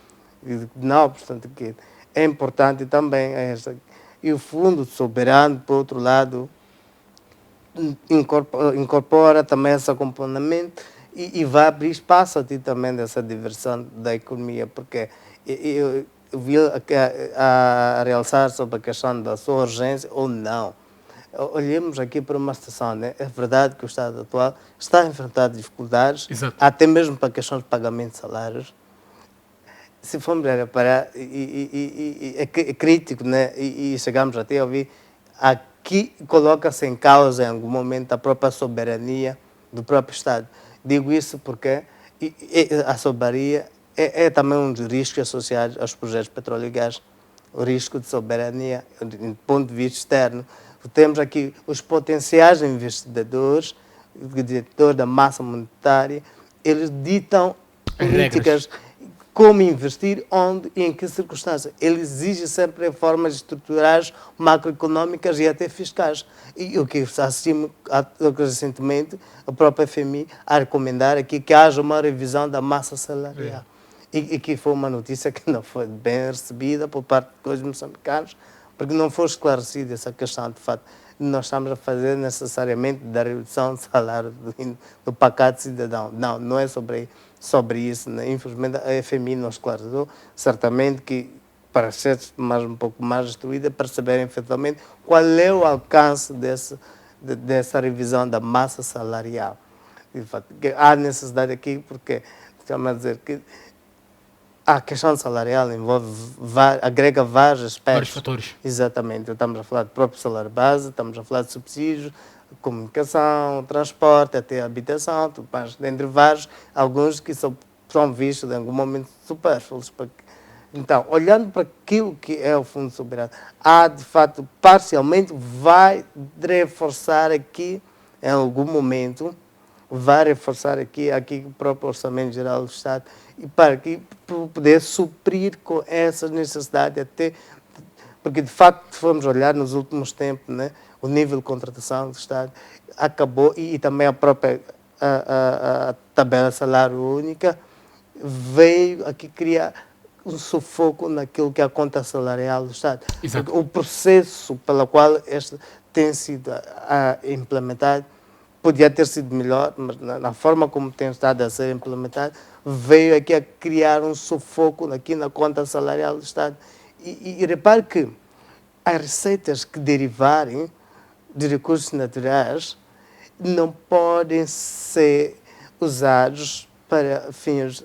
Não, portanto, que é importante também esta. E o fundo soberano, por outro lado, incorpora também esse acompanhamento e vai abrir espaço a ti também dessa diversão da economia, porque eu vi a realçar sobre a questão da sua urgência ou não. Olhemos aqui para uma situação, né? É verdade que o Estado atual está a enfrentar dificuldades, exato, até mesmo para a questão de pagamento de salários. Se formos reparar, é crítico, né? E chegamos até a ouvir, aqui coloca-se em causa em algum momento a própria soberania do próprio Estado. Digo isso porque a soberania é também um dos riscos associados aos projetos de petróleo e gás. O risco de soberania, do ponto de vista externo. Temos aqui os potenciais investidores, o diretor da massa monetária, eles ditam políticas, como investir, onde e em que circunstâncias. Ele exige sempre reformas estruturais, macroeconómicas e até fiscais. E o que assistimos recentemente, a própria FMI a recomendar aqui que haja uma revisão da massa salarial. E que foi uma notícia que não foi bem recebida por parte dos moçambicanos, porque não foi esclarecida essa questão, de fato. Nós estamos a fazer necessariamente da redução do salário do pacato cidadão. Não é sobre isso, né? Infelizmente a FMI não esclareceu, certamente que para ser um pouco mais instruída, perceberem efetivamente qual é o alcance dessa revisão da massa salarial. De fato, que há necessidade aqui, porque estamos a dizer que a questão salarial agrega vários aspectos. Vários fatores. Exatamente. Estamos a falar do próprio salário base, estamos a falar de subsídios, comunicação, transporte, até habitação, mas dentre vários, alguns que são vistos em algum momento supérfluos. Então, olhando para aquilo que é o Fundo Soberano, há de fato, parcialmente, vai reforçar aqui, em algum momento, vai reforçar aqui o próprio Orçamento Geral do Estado, e para poder suprir com essa necessidade, até porque de facto, se formos olhar nos últimos tempos, né, o nível de contratação do Estado acabou, e também a própria a tabela salário única veio aqui criar um sufoco naquilo que é a conta salarial do Estado. O processo pelo qual este tem sido implementado podia ter sido melhor, mas na forma como tem estado a ser implementado, veio aqui a criar um sufoco aqui na conta salarial do Estado. E repare que as receitas que derivarem de recursos naturais não podem ser usados para fins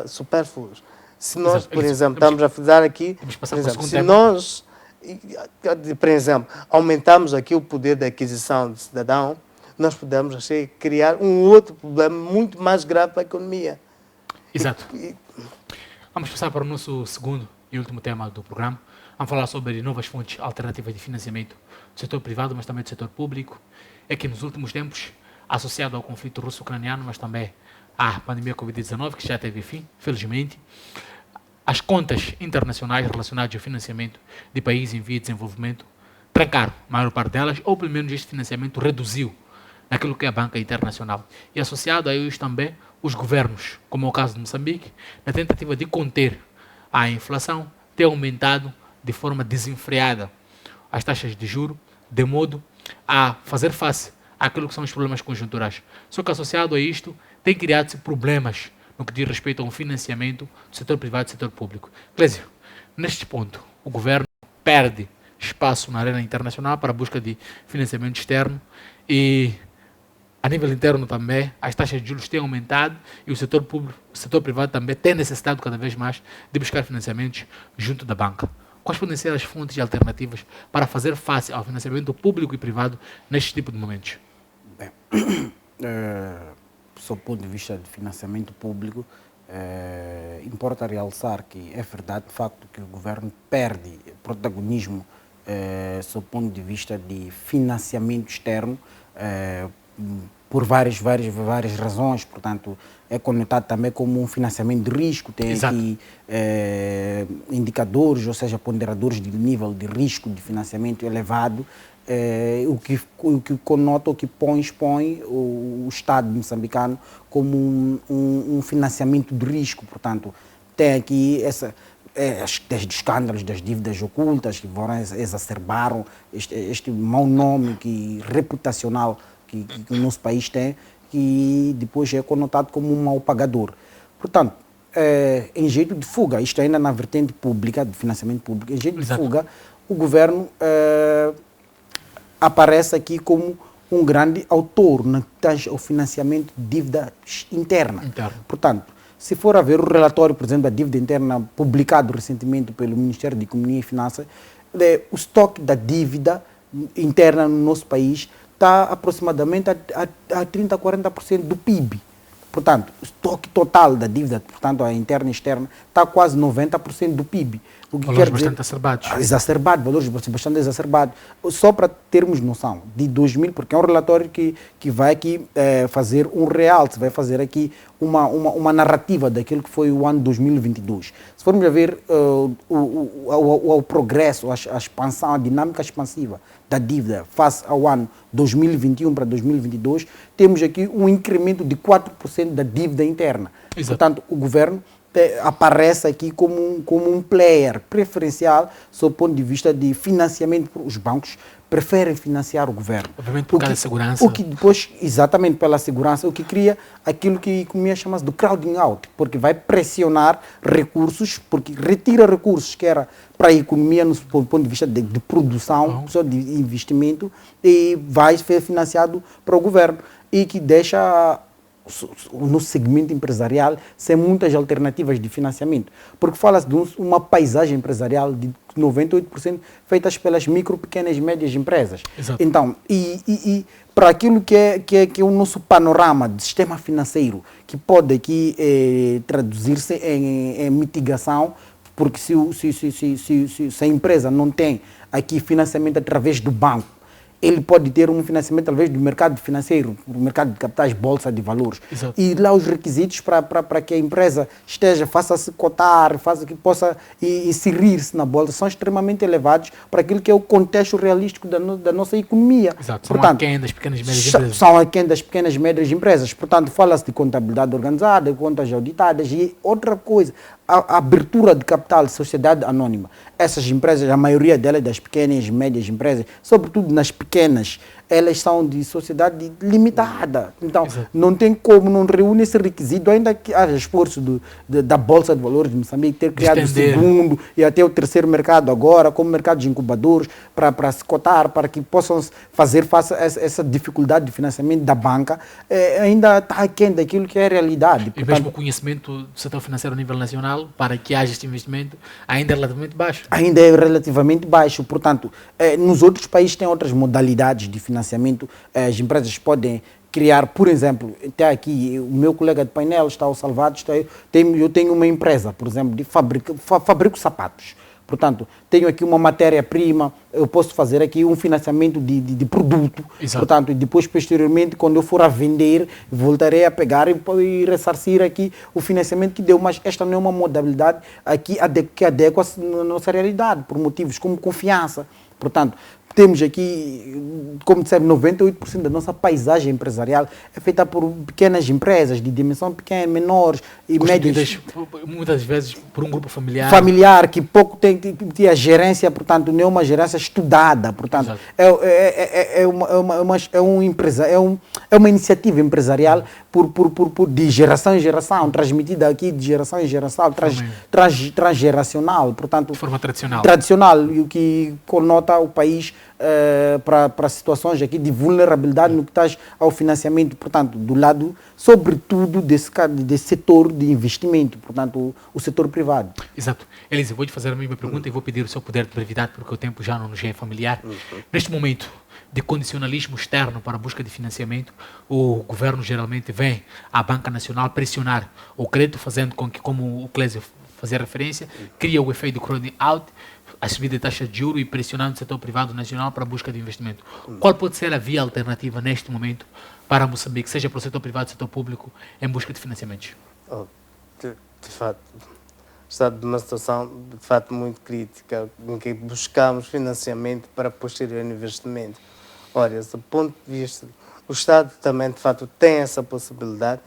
supérfluos. Se nós, por exemplo, estamos a fazer aqui, por exemplo, se nós, por exemplo, aumentamos aqui o poder de aquisição do cidadão, nós podemos criar um outro problema muito mais grave para a economia. Exato. Vamos passar para o nosso segundo e último tema do programa. Vamos falar sobre novas fontes alternativas de financiamento do setor privado, mas também do setor público. É que nos últimos tempos, associado ao conflito russo-ucraniano, mas também à pandemia Covid-19, que já teve fim, felizmente, as contas internacionais relacionadas ao financiamento de países em via de desenvolvimento trancaram a maior parte delas, ou pelo menos este financiamento reduziu naquilo que é a banca internacional. E associado a isso também os governos, como é o caso de Moçambique, na tentativa de conter a inflação, têm aumentado de forma desenfreada as taxas de juros, de modo a fazer face àquilo que são os problemas conjunturais. Só que associado a isto, tem criado-se problemas no que diz respeito a um financiamento do setor privado e do setor público. Clésio, neste ponto, o governo perde espaço na arena internacional para a busca de financiamento externo e a nível interno também, as taxas de juros têm aumentado e o setor público, o setor privado também tem necessitado cada vez mais de buscar financiamentos junto da banca. Quais podem ser as fontes alternativas para fazer face ao financiamento público e privado neste tipo de momentos? Bem, sob o ponto de vista de financiamento público, importa realçar que é verdade, de facto, que o governo perde protagonismo sob o ponto de vista de financiamento externo, por várias razões. Portanto, é conotado também como um financiamento de risco, tem aqui indicadores, ou seja, ponderadores de nível de risco de financiamento elevado, o que conota, o que expõe o Estado moçambicano como um financiamento de risco. Portanto, tem aqui desde escândalos das dívidas ocultas que exacerbaram este mau nome reputacional que o nosso país tem, que depois é conotado como um mau pagador. Portanto, em jeito de fuga, isto ainda na vertente pública, de financiamento público, em jeito de fuga, o governo aparece aqui como um grande autor no que tange ao financiamento de dívida interna. Portanto, se for a ver o relatório, por exemplo, da dívida interna publicado recentemente pelo Ministério da Economia e Finanças, o estoque da dívida interna no nosso país está aproximadamente a 30% a 40% do PIB. Portanto, o estoque total da dívida, portanto, a interna e externa, está quase 90% do PIB. O que valores bastante exacerbados. Valores bastante exacerbados. Só para termos noção, de 2000, porque é um relatório que vai aqui fazer um realce, vai fazer aqui uma narrativa daquilo que foi o ano 2022. Se formos a ver o progresso, a expansão, a dinâmica expansiva da dívida face ao ano 2021 para 2022, temos aqui um incremento de 4% da dívida interna. Exato. Portanto, o governo aparece aqui como um player preferencial sob o ponto de vista de financiamento. Os bancos preferem financiar o governo. Obviamente por causa da segurança. O que depois, exatamente pela segurança, o que cria aquilo que a economia chama de crowding out, porque vai pressionar recursos, porque retira recursos que era para a economia no ponto de vista de produção, de investimento, e vai ser financiado para o governo. E que deixa no segmento empresarial sem muitas alternativas de financiamento. Porque fala-se de uma paisagem empresarial de 98% feitas pelas micro, pequenas e médias empresas. Exato. Então, para aquilo que é o nosso panorama de sistema financeiro, que pode aqui traduzir-se em mitigação, porque se a empresa não tem aqui financiamento através do banco, ele pode ter um financiamento através do mercado financeiro, do mercado de capitais, bolsa de valores. Exato. E lá os requisitos para que a empresa faça-se cotar, faça que possa inserir-se na bolsa, são extremamente elevados para aquilo que é o contexto realístico da nossa economia. Exato. São aquém das pequenas e médias empresas. São aquém das pequenas e médias empresas. Portanto, fala-se de contabilidade organizada, de contas auditadas e outra coisa, a abertura de capital de sociedade anônima. Essas empresas, a maioria delas das pequenas e médias empresas, sobretudo nas pequenas, elas são de sociedade limitada. Então, exato, não tem como, não reúne esse requisito, ainda que haja esforço da Bolsa de Valores de Moçambique ter criado o segundo e até o terceiro mercado agora, como mercado de incubadores, para se cotar, para que possam fazer face a essa dificuldade de financiamento da banca, ainda está aquém daquilo que é a realidade. E mesmo o conhecimento do setor financeiro a nível nacional, para que haja este investimento, ainda é relativamente baixo. Ainda é relativamente baixo. Portanto, nos outros países tem outras modalidades de financiamento. As empresas podem criar, por exemplo, até aqui, o meu colega de painel está ao Salvado, eu tenho uma empresa, por exemplo, de fabrico sapatos. Portanto, tenho aqui uma matéria-prima, eu posso fazer aqui um financiamento de produto. Exato. Portanto, e depois, posteriormente, quando eu for a vender, voltarei a pegar e ressarcir aqui o financiamento que deu. Mas esta não é uma modalidade aqui que adequa-se na nossa realidade, por motivos como confiança. Portanto, temos aqui, como disseram, 98% da nossa paisagem empresarial é feita por pequenas empresas, de dimensão pequena, menores e médias. Muitas vezes por um grupo familiar. Familiar, que pouco tem a gerência, portanto, não é uma gerência estudada. Portanto, é uma iniciativa empresarial de geração em geração, transmitida aqui de geração em geração, transgeracional, portanto, de forma tradicional. Tradicional, e o que conota o país para situações aqui de vulnerabilidade no que está ao financiamento, portanto, do lado, sobretudo, desse setor de investimento, portanto, o setor privado. Exato. Elisa, vou te fazer a mesma pergunta e vou pedir o seu poder de brevidade, porque o tempo já não nos é familiar. Neste momento de condicionalismo externo para a busca de financiamento, o governo geralmente vem à Banca Nacional pressionar o crédito, fazendo com que, como o Clésio fazia referência, cria o efeito crowding out, a subida de taxa de juros e pressionando o setor privado nacional para a busca de investimento. Qual pode ser a via alternativa neste momento para Moçambique, seja para o setor privado, setor público, em busca de financiamentos? De fato, está numa situação de fato muito crítica, em que buscamos financiamento para posterior investimento. Olha, do ponto de vista, o Estado também de fato tem essa possibilidade,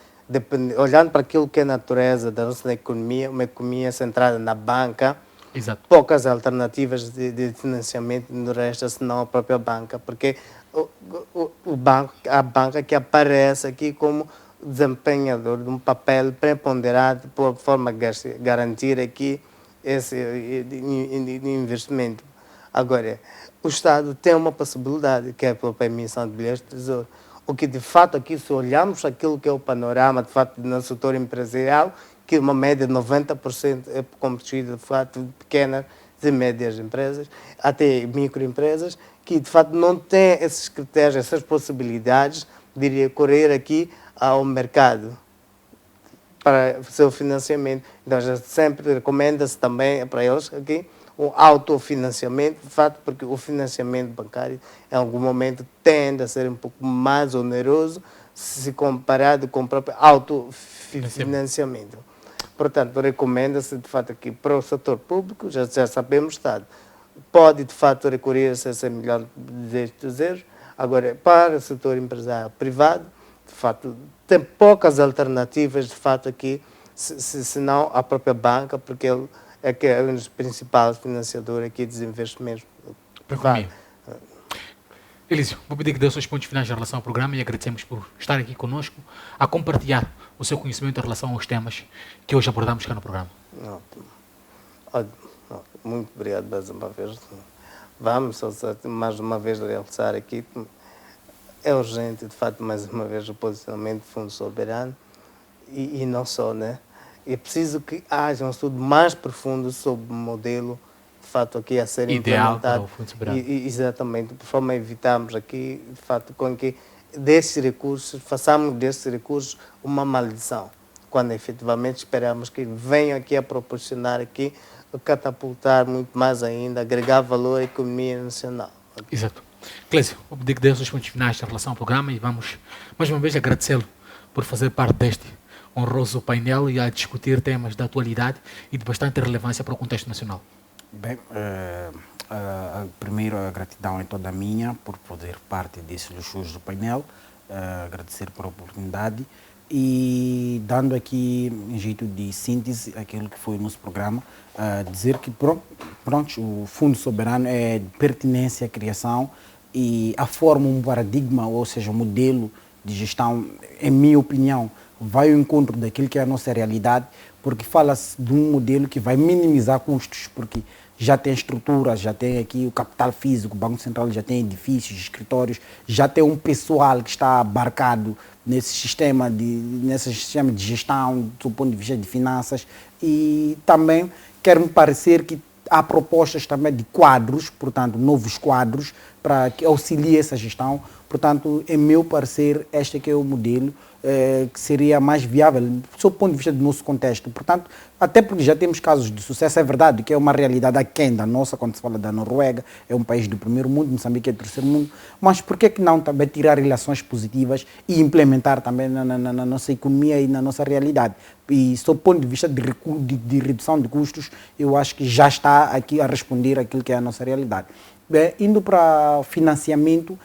olhando para aquilo que é a natureza da nossa economia, uma economia centrada na banca. Exato. Poucas alternativas de financiamento no resto, senão a própria banca, porque a banca que aparece aqui como desempenhador de um papel preponderante por forma de garantir aqui esse investimento. Agora, o Estado tem uma possibilidade, que é pela emissão de bilhetes de tesouro. O que de fato aqui, se olharmos aquilo que é o panorama de fato no setor empresarial, que uma média de 90% é constituída de fato de pequenas e médias empresas, até microempresas, que de fato não têm esses critérios, essas possibilidades de recorrer aqui ao mercado para o seu financiamento. Então, já sempre recomenda-se também para eles aqui o autofinanciamento, de fato, porque o financiamento bancário, em algum momento, tende a ser um pouco mais oneroso se comparado com o próprio autofinanciamento. Portanto, recomenda-se, de fato, aqui para o setor público, já sabemos, o Estado pode, de fato, recorrer a 100 milhões de euros. Agora, para o setor empresarial privado, de fato, tem poucas alternativas, de fato, aqui, senão a própria banca, porque ele é um dos principais financiadores aqui dos investimentos privados. Elísio, vou pedir que dê os seus pontos finais em relação ao programa e agradecemos por estar aqui conosco a compartilhar o seu conhecimento em relação aos temas que hoje abordamos cá no programa. Muito obrigado mais uma vez. Vamos mais uma vez realçar aqui é urgente, de fato, mais uma vez, o posicionamento do Fundo Soberano e não só, né? É preciso que haja um estudo mais profundo sobre o modelo, de fato, aqui a ser Ideal para implementado. o Fundo Soberano. Exatamente, de forma a evitarmos aqui, de fato, com que desses recursos, façamos desses recursos uma maldição, quando efetivamente esperamos que venham aqui a proporcionar aqui, catapultar muito mais ainda, agregar valor à economia nacional. Exato. Clésio, vou pedir que dê os seus pontos finais em relação ao programa e vamos, mais uma vez, agradecê-lo por fazer parte deste honroso painel e a discutir temas da atualidade e de bastante relevância para o contexto nacional. Bem, primeiro a gratidão é toda minha por poder parte desses luxos do painel, agradecer por a oportunidade e dando aqui um jeito de síntese aquilo que foi o nosso programa, dizer que pronto, o Fundo Soberano é de pertinência à criação e a forma, um paradigma, ou seja, um modelo de gestão, em minha opinião, vai ao encontro daquilo que é a nossa realidade, porque fala-se de um modelo que vai minimizar custos, porque já tem estruturas, já tem aqui o capital físico, o Banco Central já tem edifícios, escritórios, já tem um pessoal que está abarcado nesse sistema de gestão, do ponto de vista de finanças, e também quer-me parecer que há propostas também de quadros, portanto, novos quadros, para que auxilie essa gestão. Portanto, em meu parecer, este é que é o modelo que seria mais viável, do ponto de vista do nosso contexto. Portanto, até porque já temos casos de sucesso, é verdade que é uma realidade aquém da nossa, quando se fala da Noruega, é um país do primeiro mundo, Moçambique é do terceiro mundo, mas por que não também tirar relações positivas e implementar também na nossa economia e na nossa realidade? E, do ponto de vista de redução de custos, eu acho que já está aqui a responder àquilo que é a nossa realidade. Bem, indo para financiamento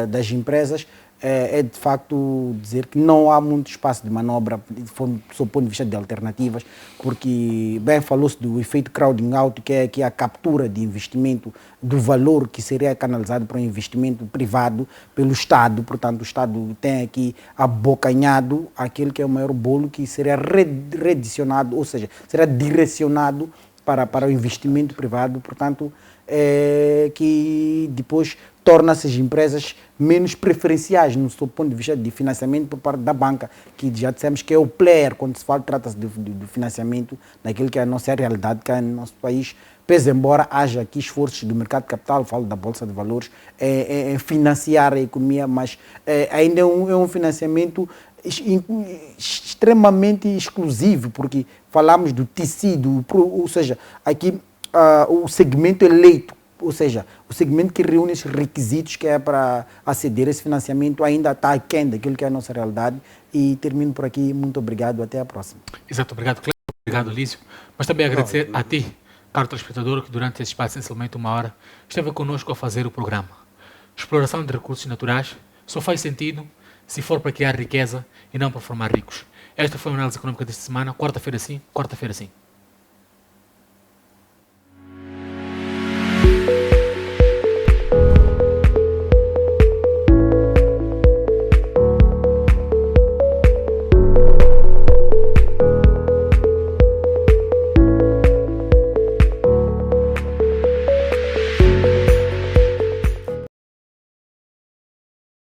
das empresas, é de facto dizer que não há muito espaço de manobra do ponto de vista de alternativas, porque bem falou-se do efeito crowding out, que é aqui a captura de investimento do valor que seria canalizado para um investimento privado pelo Estado. Portanto, o Estado tem aqui abocanhado aquele que é o maior bolo que seria redicionado, ou seja, será direcionado para o investimento privado. Portanto, que depois torna essas empresas menos preferenciais no seu ponto de vista de financiamento por parte da banca, que já dissemos que é o player quando se fala, trata-se de financiamento naquilo que é a nossa realidade, que é no nosso país, pese embora haja aqui esforços do mercado de capital, falo da Bolsa de Valores, em financiar a economia, mas ainda é um financiamento extremamente exclusivo, porque falamos do tecido, ou seja, aqui o segmento eleito, ou seja, o segmento que reúne esses requisitos que é para aceder a esse financiamento ainda está aquém daquilo que é a nossa realidade. E termino por aqui. Muito obrigado. Até a próxima. Exato. Obrigado, Cléber. Obrigado, Lício. Mas também agradecer a ti, caro telespectador, que durante esse espaço, essencialmente uma hora, esteve conosco a fazer o programa. Exploração de recursos naturais só faz sentido se for para criar riqueza e não para formar ricos. Esta foi a análise econômica desta semana. Quarta-feira sim, quarta-feira sim.